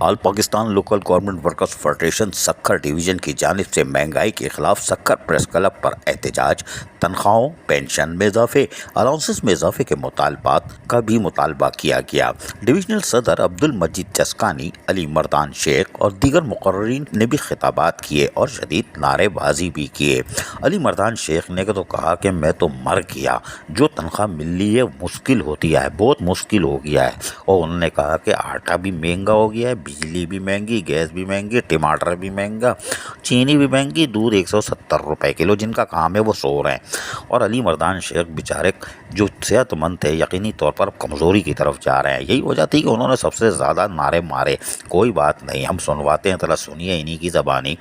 آل Pakistan local government workers federation Sukkur division کی جانب سے مہنگائی کے خلاف سکھر پریس کلب پر احتجاج، تنخواہوں، پینشن میں اضافے، الاؤنسز میں اضافے کے مطالبات کا بھی مطالبہ کیا گیا۔ ڈویژنل صدر عبدالمجید چسکانی، علی مردان شیخ اور دیگر مقررین نے بھی خطابات کیے اور شدید نعرے بازی بھی کیے۔ علی مردان شیخ نے تو کہا کہ میں تو مر گیا، جو تنخواہ مل رہی ہے مشکل ہوتی ہے، بہت مشکل ہو گیا ہے۔ اور انہوں نے کہا کہ آٹا بھی مہنگا ہو گیا ہے، بجلی بھی مہنگی، گیس بھی مہنگی، ٹماٹر بھی مہنگا، چینی بھی مہنگی، دودھ 170 روپے کلو، جن کا کام ہے وہ سو رہے ہیں۔ اور علی مردان شیخ بیچارے جو صحت مند تھے یقینی طور پر کمزوری کی طرف جا رہے ہیں۔ یہی وجہ تھی کہ انہوں نے سب سے زیادہ نعرے مارے۔ کوئی بات نہیں، ہم سنواتے ہیں، ذرا سنیے انہی کی زبانی۔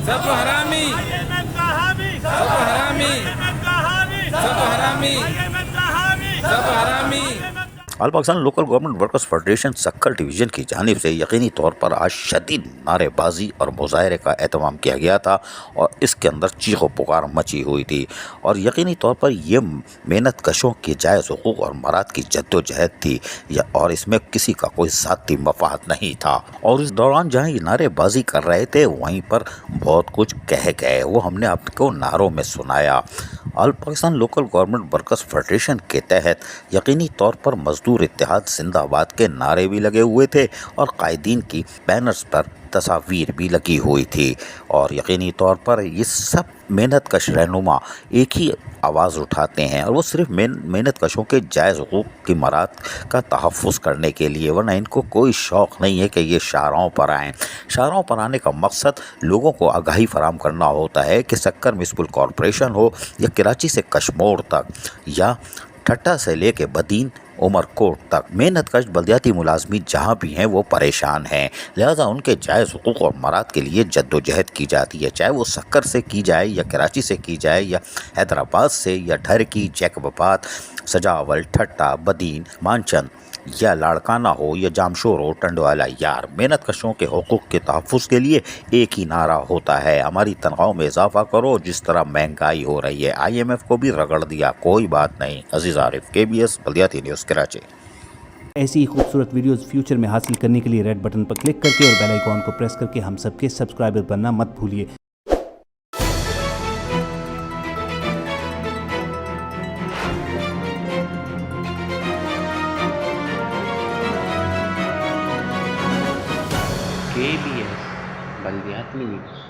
سب حرامی، سب حرامی، سب حرامی، سب حرامی۔ All Pakistan local government workers federation Sukkur division کی جانب سے یقینی طور پر آج شدید نعرے بازی اور مظاہرے کا اہتمام کیا گیا تھا اور اس کے اندر چیخ و پکار مچی ہوئی تھی، اور یقینی طور پر یہ محنت کشوں کے جائز حقوق اور مراد کی جد و جہد تھی، اور اس میں کسی کا کوئی ذاتی مفاد نہیں تھا۔ اور اس دوران جہاں یہ نعرے بازی کر رہے تھے وہیں پر بہت کچھ کہہ گئے، وہ ہم نے آپ کو نعروں میں سنایا۔ All Pakistan local government workers federation کے تحت یقینی طور پر مزدور اتحاد زندہ باد کے نعرے بھی لگے ہوئے تھے اور قائدین کی بینرز پر تصاویر بھی لگی ہوئی تھی، اور یقینی طور پر یہ سب محنت کش رہنما ایک ہی آواز اٹھاتے ہیں، اور وہ صرف محنت کشوں کے جائز حقوق کی مراد کا تحفظ کرنے کے لیے، ورنہ ان کو کوئی شوق نہیں ہے کہ یہ شاہراہوں پر آئیں۔ شاہراہوں پر آنے کا مقصد لوگوں کو آگاہی فراہم کرنا ہوتا ہے کہ سکھر میونسپل کارپوریشن ہو یا کراچی سے کشمور تک یا ٹھٹا سے لے کے بدین عمر کوٹ تک، محنت کش بلدیاتی ملازمین جہاں بھی ہیں وہ پریشان ہیں، لہذا ان کے جائز حقوق اور مراد کے لیے جد و جہد کی جاتی ہے، چاہے وہ سکھر سے کی جائے یا کراچی سے کی جائے یا حیدرآباد سے یا ڈھرکی، جیکب آباد، سجاول، ٹھٹا، بدین، مانچند یا لاڑکانہ ہو یا جامشور ہو، ٹنڈوالا یار، محنت کشوں کے حقوق کے تحفظ کے لیے ایک ہی نعرہ ہوتا ہے، ہماری تنخواہوں میں اضافہ کرو۔ جس طرح مہنگائی ہو رہی ہے، IMF کو بھی رگڑ دیا، کوئی بات نہیں۔ عزیز عارف، KBS بلدیاتی نیوز کراچی۔ ایسی ہی خوبصورت ویڈیوز فیوچر میں حاصل کرنے کے لیے ریڈ بٹن پر کلک کر کے اور بیل آئیکن کو پریس کر کے ہم سب کے سبسکرائبر بننا مت بھولیے۔ KBS بلدیاتی نیوز۔